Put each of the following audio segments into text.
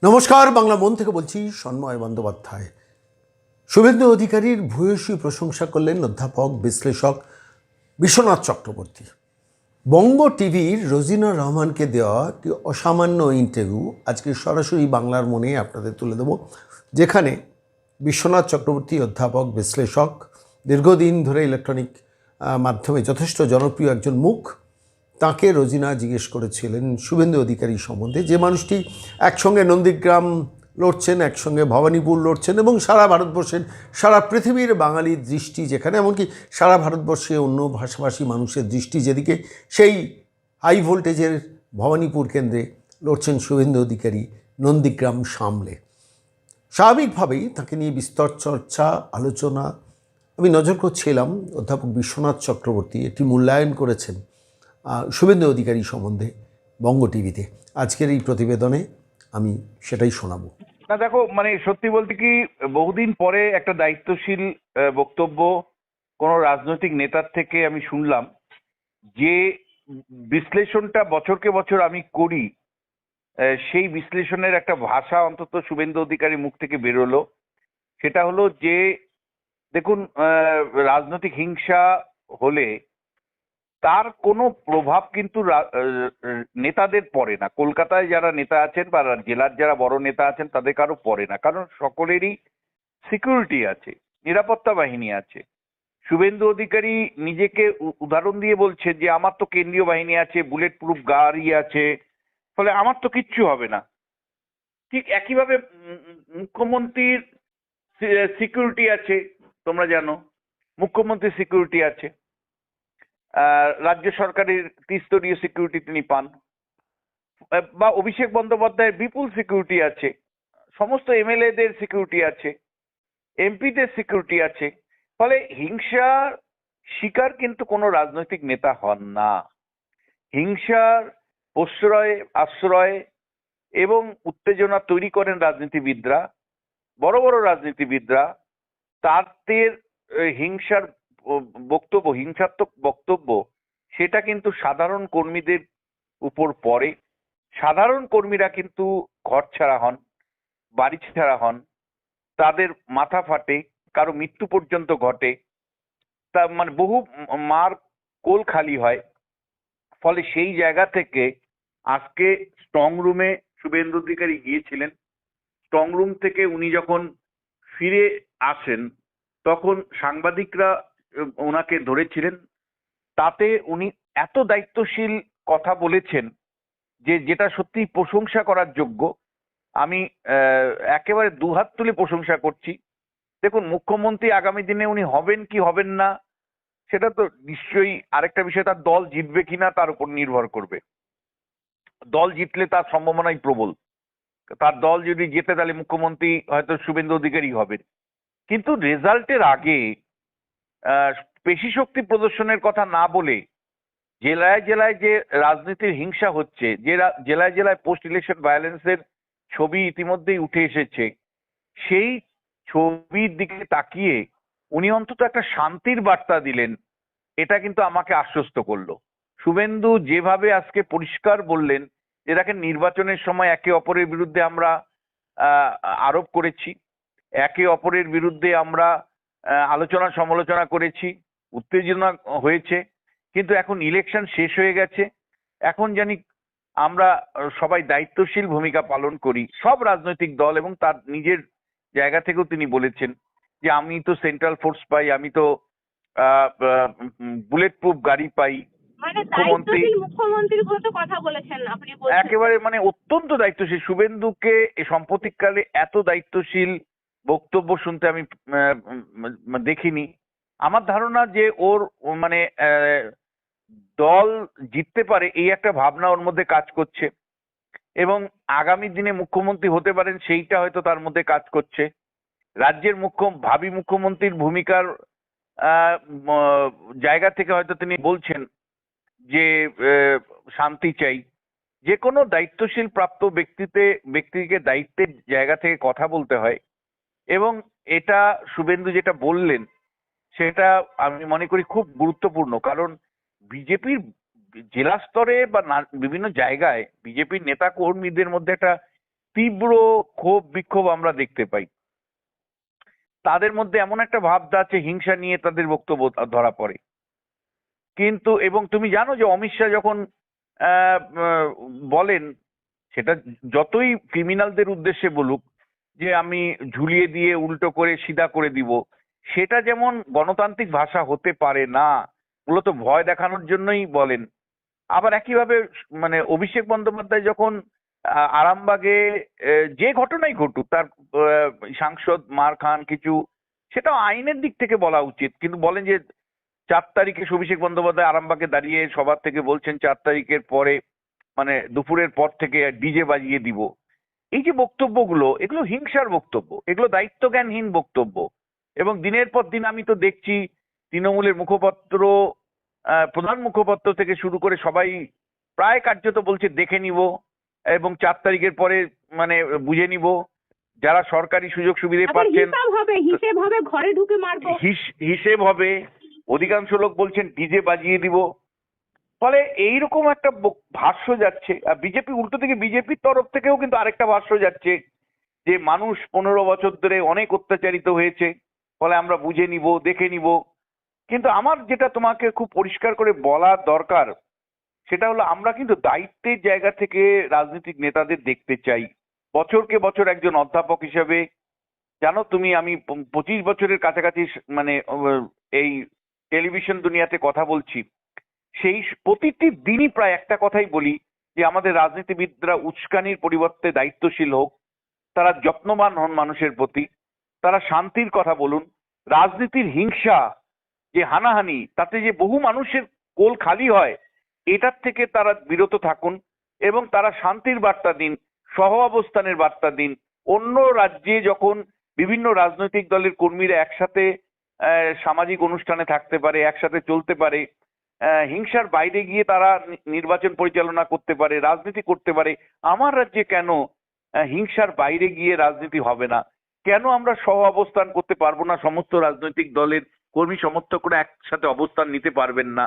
নমস্কার, বাংলা মন থেকে বলছি সন্ময় বন্দ্যোপাধ্যায়। শুভেন্দু অধিকারীর ভূয়সী প্রশংসা করলেন অধ্যাপক বিশ্লেষক বিশ্বনাথ চক্রবর্তী। বঙ্গ টিভির রোজিনা রহমানকে দেওয়া একটি অসামান্য ইন্টারভিউ আজকে সরাসরি বাংলার মনে আপনাদের তুলে দেব, যেখানে বিশ্বনাথ চক্রবর্তী অধ্যাপক বিশ্লেষক, দীর্ঘদিন ধরে ইলেকট্রনিক মাধ্যমে যথেষ্ট জনপ্রিয় একজন মুখ। তাকে রোজিনা জিজ্ঞেস করেছিলেন শুভেন্দু অধিকারী সম্বন্ধে, যে মানুষটি একসঙ্গে নন্দীগ্রাম লড়ছেন, একসঙ্গে ভবানীপুর লড়ছেন এবং সারা ভারতবর্ষের, সারা পৃথিবীর বাঙালির দৃষ্টি যেখানে, এমনকি সারা ভারতবর্ষে অন্য ভাষাভাষী মানুষের দৃষ্টি যেদিকে, সেই হাই ভোল্টেজের ভবানীপুর কেন্দ্রে লড়ছেন শুভেন্দু অধিকারী নন্দীগ্রাম সামলে। স্বাভাবিকভাবেই তাকে নিয়ে বিস্তর চর্চা, আলোচনা। আমি নজর করছিলাম অধ্যাপক বিশ্বনাথ চক্রবর্তী একটি মূল্যায়ন করেছেন শুভেন্দু অধিকারী সম্বন্ধে বঙ্গ টিভিতে। আজকের এই প্রতিবেদনে আমি সেটাই শোনাবো। না দেখো, সত্যি বলতে কি, বহুদিন পরে একটা দায়িত্বশীল বক্তব্য কোনো রাজনৈতিক নেতার থেকে আমি শুনলাম। যে বিশ্লেষণটা বছরকে বছর আমি করি, সেই বিশ্লেষণের একটা ভাষা অন্তত শুভেন্দু অধিকারীর মুখ থেকে বেরোলো। সেটা হলো যে, দেখুন, রাজনৈতিক হিংসা হলে তার কোনো প্রভাব কিন্তু নেতাদের পড়ে না। কলকাতায় যারা নেতা আছেন বা জেলার যারা বড় নেতা আছেন তাদের কারো পড়ে না, কারণ সকলেরই সিকিউরিটি আছে, নিরাপত্তা বাহিনী আছে। শুভেন্দু অধিকারী নিজেকে উদাহরণ দিয়ে বলছে যে আমার তো কেন্দ্রীয় বাহিনী আছে, বুলেট প্রুফ গাড়ি আছে, ফলে আমার তো কিচ্ছু হবে না। ঠিক একইভাবে মুখ্যমন্ত্রীর সিকিউরিটি আছে, তোমরা জানো মুখ্যমন্ত্রীর সিকিউরিটি আছে, রাজ্য সরকারের ত্রিস্তরীয় সিকিউরিটি তিনি পান, বা অভিষেক বন্দ্যোপাধ্যায়ের বিপুল সিকিউরিটি আছে, সমস্ত এমএলএদের সিকিউরিটি আছে, এমপিদের সিকিউরিটি আছে। ফলে হিংসার শিকার কিন্তু কোনো রাজনৈতিক নেতা হন না। হিংসার আশ্রয় এবং উত্তেজনা তৈরি করেন রাজনীতিবিদরা, বড় বড় রাজনীতিবিদরা। তাদের হিংসার বক্তব্য, হিংসাত্মক বক্তব্য, সেটা কিন্তু সাধারণ কর্মীদের উপর পড়ে। সাধারণ কর্মীরা কিন্তু ঘর ছাড়া হন, বাড়ি ছাড়া হন, তাদের মাথা ফাটে, কারো মৃত্যু পর্যন্ত ঘটে, তা বহু মার কোল খালি হয়। ফলে সেই জায়গা থেকে আজকে স্ট্রং রুমে শুভেন্দু অধিকারী গিয়েছিলেন। স্ট্রং রুম থেকে উনি যখন ফিরে আসেন তখন সাংবাদিকরা ওনাকে ধরেছিলেন। তাতে উনি এত দায়িত্বশীল কথা বলেছেন যেটা সত্যি প্রশংসা করার যোগ্য। আমি একেবারে দুহাত তুলে প্রশংসা করছি। দেখুন, মুখ্যমন্ত্রী আগামী দিনে উনি হবেন কি হবেন না সেটা তো নিশ্চয়ই আরেকটা বিষয়, তার দল জিতবে কিনা তার উপর নির্ভর করবে। দল জিতলে তার সম্ভাবনাই প্রবল। তার দল যদি জেতে তাহলে মুখ্যমন্ত্রী হয়তো শুভেন্দু অধিকারী হবেন। কিন্তু রেজাল্টের আগে পেশি শক্তি প্রদর্শনের কথা না বলে জেলায় জেলায় যে রাজনীতির হিংসা হচ্ছে, যে জেলায় জেলায় পোস্ট ইলেকশন ভায়োলেন্সের ছবি ইতিমধ্যেই উঠে এসেছে, সেই ছবির দিকে তাকিয়ে উনি অন্তত একটা শান্তির বার্তা দিলেন। এটা কিন্তু আমাকে আশ্বস্ত করলো। শুভেন্দু যেভাবে আজকে পরিষ্কার বললেন যে দেখেন, নির্বাচনের সময় একে অপরের বিরুদ্ধে আমরা আরোপ করেছি, একে অপরের বিরুদ্ধে আমরা আলোচনা সমালোচনা করেছি, উত্তেজনা হয়েছে, কিন্তু এখন ইলেকশন শেষ হয়ে গেছে। এখন জানি আমরা সবাই দায়িত্বশীল ভূমিকা পালন করি, সব রাজনৈতিক দল। এবং তার নিজের জায়গা থেকেও তিনি বলেছেন যে আমি তো সেন্ট্রাল ফোর্স পাই, আমি তো বুলেট প্রুফ গাড়ি পাই। মুখ্যমন্ত্রীর মতো কথা বলেছেন আপনি, একেবারে অত্যন্ত দায়িত্বশীল। শুভেন্দুকে সাম্প্রতিককালে এত দায়িত্বশীল বক্তব্য শুনতে আমি দেখিনি। আমার ধারণা যে ওর দল জিততে পারে এই একটা ভাবনা ওর মধ্যে কাজ করছে, এবং আগামী দিনে মুখ্যমন্ত্রী হতে পারেন সেইটা হয়তো তার মধ্যে কাজ করছে। রাজ্যের ভাবি মুখ্যমন্ত্রীর ভূমিকার জায়গা থেকে হয়তো তিনি বলছেন যে শান্তি চাই। যে কোনো দায়িত্বশীল প্রাপ্ত ব্যক্তিকে দায়িত্বের জায়গা থেকে কথা বলতে হয়। এবং এটা শুভেন্দু যেটা বললেন সেটা আমি মনে করি খুব গুরুত্বপূর্ণ, কারণ বিজেপির জেলা স্তরে বা বিভিন্ন জায়গায় বিজেপির নেতা কর্মীদের মধ্যে একটা তীব্র ক্ষোভ বিক্ষোভ আমরা দেখতে পাই। তাদের মধ্যে এমন একটা ভাবনা আছে, হিংসা নিয়ে তাদের বক্তব্য ধরা পড়ে। কিন্তু এবং তুমি জানো যে অমিত শাহ যখন আহ, আহ, বলেন, সেটা যতই ক্রিমিনালদের উদ্দেশ্যে বলুক যে আমি ঝুলিয়ে দিয়ে উল্টো করে সিধা করে দিব, সেটা যেমন গণতান্ত্রিক ভাষা হতে পারে না, মূলত ভয় দেখানোর জন্যই বলেন। আবার একইভাবে মানে অভিষেক বন্দ্যোপাধ্যায় যখন আরামবাগে যে ঘটনাই ঘটুক, তার সাংসদ মার খান কিছু, সেটা আইনের দিক থেকে বলা উচিত, কিন্তু বলেন যে 4 তারিখে অভিষেক বন্দ্যোপাধ্যায় আরামবাগে দাঁড়িয়ে সবার থেকে বলছেন 4 তারিখের পরে মানে দুপুরের পর থেকে ডিজে বাজিয়ে দিব। এই যে বক্তব্যগুলো, এগুলো হিংসার বক্তব্য, এগুলো দায়িত্বজ্ঞানহীন বক্তব্য। এবং দিনের পর দিন আমি তো দেখছি তৃণমূলের মুখপাত্র, প্রধান মুখপাত্র থেকে শুরু করে সবাই প্রায় কার্যত বলছে দেখে নিব এবং 4 তারিখের পরে মানে বুঝে নিব। যারা সরকারি সুযোগ সুবিধা আবার পাচ্ছেন হিসাব হবে ঘরে ঢুকে মারবো। হিসেব হবে, অধিকাংশ লোক বলছেন ডিজে বাজিয়ে দিব। ফলে এইরকম একটা ভাষ্য যাচ্ছে। আর বিজেপি উল্টো থেকে, বিজেপির তরফ থেকেও কিন্তু আরেকটা ভাষ্য যাচ্ছে যে মানুষ 15 বছর ধরে অনেক অত্যাচারিত হয়েছে, ফলে আমরা বুঝে নিব, দেখে নিব। কিন্তু আমার যেটা তোমাকে খুব পরিষ্কার করে বলার দরকার, সেটা হলো আমরা কিন্তু দায়িত্বের জায়গা থেকে রাজনৈতিক নেতাদের দেখতে চাই। বছরকে বছর একজন অধ্যাপক হিসেবে, জানো তুমি, আমি 25 বছরের কাছাকাছি মানে এই টেলিভিশন দুনিয়াতে কথা বলছি। সেই প্রতিটি দিনই প্রায় একটা কথাই বলি যে আমাদের রাজনীতিবিদরা উস্কানির পরিবর্তে দায়িত্বশীল হোক, তারা যত্নবান হন মানুষের প্রতি, তারা শান্তির কথা বলুন। রাজনীতির হিংসা, যে হানাহানি, তাতে যে বহু মানুষের কোল খালি হয়, এটার থেকে তারা বিরত থাকুন এবং তারা শান্তির বার্তা দিন, সহ অবস্থানের বার্তা দিন। অন্য রাজ্যে যখন বিভিন্ন রাজনৈতিক দলের কর্মীরা একসাথে সামাজিক অনুষ্ঠানে থাকতে পারে, একসাথে চলতে পারে, হিংসার বাইরে গিয়ে তারা নির্বাচন পরিচালনা করতে পারে, রাজনীতি করতে পারে, আমার রাজ্যে কেন হিংসার বাইরে গিয়ে রাজনীতি হবে না? কেন আমরা সহ অবস্থান করতে পারবো না? সমস্ত রাজনৈতিক দলের কর্মী সমর্থকরা একসাথে অবস্থান নিতে পারবেন না?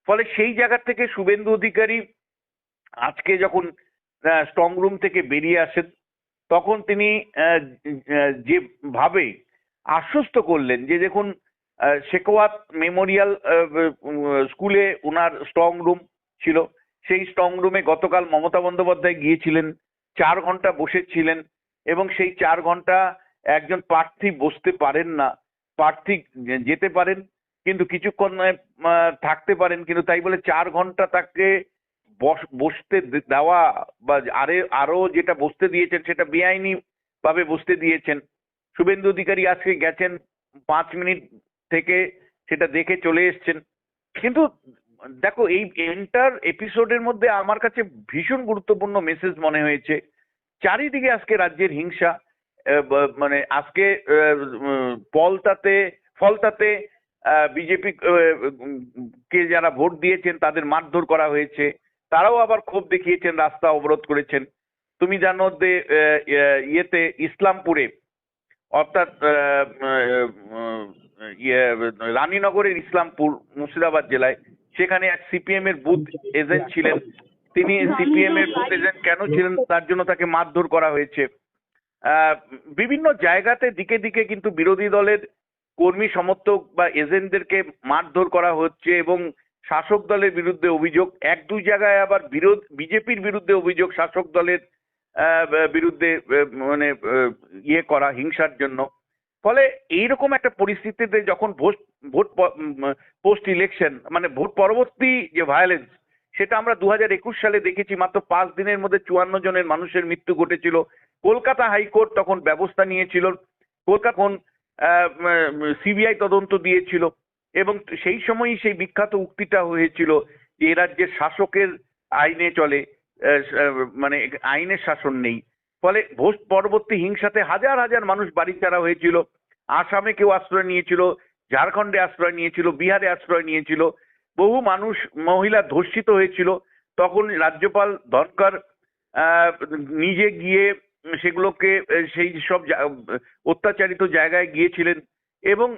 ফলে সেই জায়গা থেকে শুভেন্দু অধিকারী আজকে যখন স্ট্রং রুম থেকে বেরিয়ে আসেন, তখন তিনি যেভাবে আশ্বস্ত করলেন যে দেখুন, শেখাওয়াত মেমোরিয়াল স্কুলে ওনার স্ট্রং রুম ছিল, সেই স্ট্রং রুমে গতকাল মমতা বন্দ্যোপাধ্যায় গিয়েছিলেন, 4 ঘন্টা বসেছিলেন এবং সেই 4 ঘন্টা একজন প্রার্থী বসতে পারেন না, প্রার্থী যেতে পারেন কিন্তু কিছুক্ষণ থাকতে পারেন, কিন্তু তাই বলে 4 ঘন্টা তাকে বসতে দেওয়া বা আরো যেটা বসতে দিয়েছেন সেটা বেআইনি ভাবে বসতে দিয়েছেন। শুভেন্দু অধিকারী আজকে গেছেন 5 মিনিট থেকে সেটা দেখে চলে এসছেন। কিন্তু দেখো, এই এন্টার এপিসোডের মধ্যে আমার কাছে ভীষণ গুরুত্বপূর্ণ মেসেজ মনে হয়েছে। চারিদিকে আজকে রাজ্যের হিংসা, মানে আজকে ফলতাতে বিজেপি কে যারা ভোট দিয়েছেন তাদের মারধর করা হয়েছে, তারাও আবার ক্ষোভ দেখিয়েছেন, রাস্তা অবরোধ করেছেন। তুমি জানো যে ইয়েতে ইসলামপুরে, অর্থাৎ রানীনগরের ইসলামপুর মুর্শিদাবাদ জেলায়, সেখানে এক সিপিএম এর বুথ এজেন্ট ছিলেন। তিনি সিপিএম এর বুথ এজেন্ট কেন ছিলেন তার জন্য তাকে মারধর করা হয়েছে। বিভিন্ন জায়গাতে দিকে দিকে কিন্তু বিরোধী দলের কর্মী সমর্থক বা এজেন্টদেরকে মারধর করা হচ্ছে এবং শাসক দলের বিরুদ্ধে অভিযোগ। 1-2 জায়গায় আবার বিজেপির বিরুদ্ধে অভিযোগ, শাসক দলের বিরুদ্ধে মানে ইয়ে করা হিংসার জন্য। ফলে এইরকম একটা পরিস্থিতিতে যখন ভোট পোস্ট ইলেকশন মানে ভোট পরবর্তী যে ভায়োলেন্স, সেটা আমরা 2021 সালে দেখেছি। মাত্র 5 দিনের মধ্যে 54 জনের মানুষের মৃত্যু ঘটেছিল। কলকাতা হাইকোর্ট তখন ব্যবস্থা নিয়েছিল, কলকাতা সিবিআই তদন্ত দিয়েছিল এবং সেই সময়ই সেই বিখ্যাত উক্তিটা হয়েছিল যে এ রাজ্যের শাসকের আইনে চলে, মানে আইনের শাসন নেই। ফলে ভোট পরবর্তী হিংসাতে হাজার হাজার মানুষ বাড়ি ছাড়া হয়েছিল। আসামে কেউ আশ্রয় নিয়েছিল, ঝাড়খণ্ডে আশ্রয় নিয়েছিল, বিহারে আশ্রয় নিয়েছিল, বহু মানুষ, মহিলা ধর্ষিত হয়েছিল। তখন রাজ্যপাল ধনকর নিজে গিয়ে সেগুলোকে, সেই সব অত্যাচারিত জায়গায় গিয়েছিলেন এবং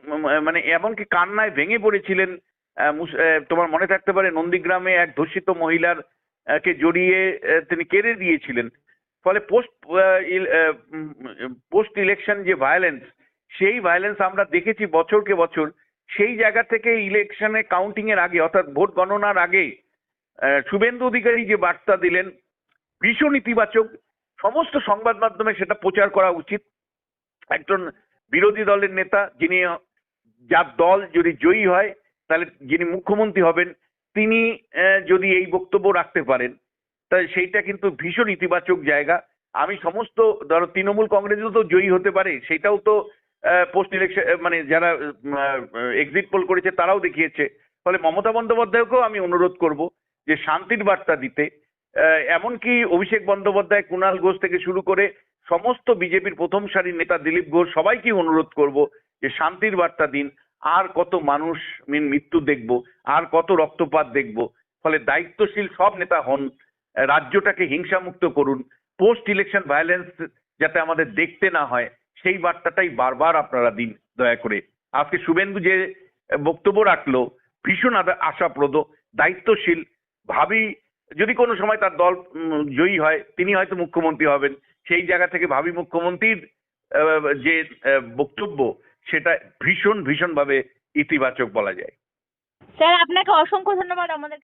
মানে এমনকি কান্নায় ভেঙে পড়েছিলেন। তোমার মনে থাকতে পারে নন্দীগ্রামে এক ধর্ষিত মহিলার কে জড়িয়ে তিনি কেঁদে দিয়েছিলেন। ফলে পোস্ট ইলেকশন যে ভায়োলেন্স, সেই ভায়োলেন্স আমরা দেখেছি বছরকে বছর। সেই জায়গা থেকে ইলেকশনে কাউন্টিং এর আগে, অর্থাৎ ভোট গণনার আগে শুভেন্দু অধিকারী যে বার্তা দিলেন ভীষণ ইতিবাচক। সমস্ত সংবাদ মাধ্যমে সেটা প্রচার করা উচিত। একজন বিরোধী দলের নেতা, যিনি, যার দল যদি জয়ী হয়, তাহলে যিনি মুখ্যমন্ত্রী হবেন তিনি যদি এই বক্তব্য রাখতে পারেন, তাহলে সেইটা কিন্তু ভীষণ ইতিবাচক জায়গা। আমি সমস্ত, ধরো তৃণমূল কংগ্রেসও তো জয়ী হতে পারে, সেটাও তো পোস্ট ইলেকশন মানে যারা এক্সিট পোল করেছে তারাও দেখিয়েছে। ফলে মমতা বন্দ্যোপাধ্যায়কেও আমি অনুরোধ করব যে শান্তির বার্তা দিতে। এমনকি অভিষেক বন্দ্যোপাধ্যায়, কুণাল ঘোষ থেকে শুরু করে সমস্ত বিজেপির প্রথম সারির নেতা দিলীপ ঘোষ, সবাইকে অনুরোধ করব যে শান্তির বার্তা দিন। আর কত মানুষ মৃত্যু দেখব, আর কত রক্তপাত দেখব। ফলে দায়িত্বশীল সব নেতা হন, রাজ্যটাকে হিংসামুক্ত করুন, পোস্ট ইলেকশন ভায়োলেন্স যাতে আমাদের দেখতে না হয়, সেই বার্তাটাই বারবার আপনারা দিন দয়া করে। আজকে শুভেন্দু যে বক্তব্য রাখলো ভীষণ আশাপ্রদ, দায়িত্বশীল। ভাবি যদি কোনো সময় তার দল জয়ী হয়, তিনি হয়তো মুখ্যমন্ত্রী হবেন, সেই জায়গা থেকে ভাবি মুখ্যমন্ত্রীর যে বক্তব্য, সেটা ভীষণ ভীষণ ভাবে ইতিবাচক বলা যায়। স্যার আপনাকে অসংখ্য ধন্যবাদ আমাদের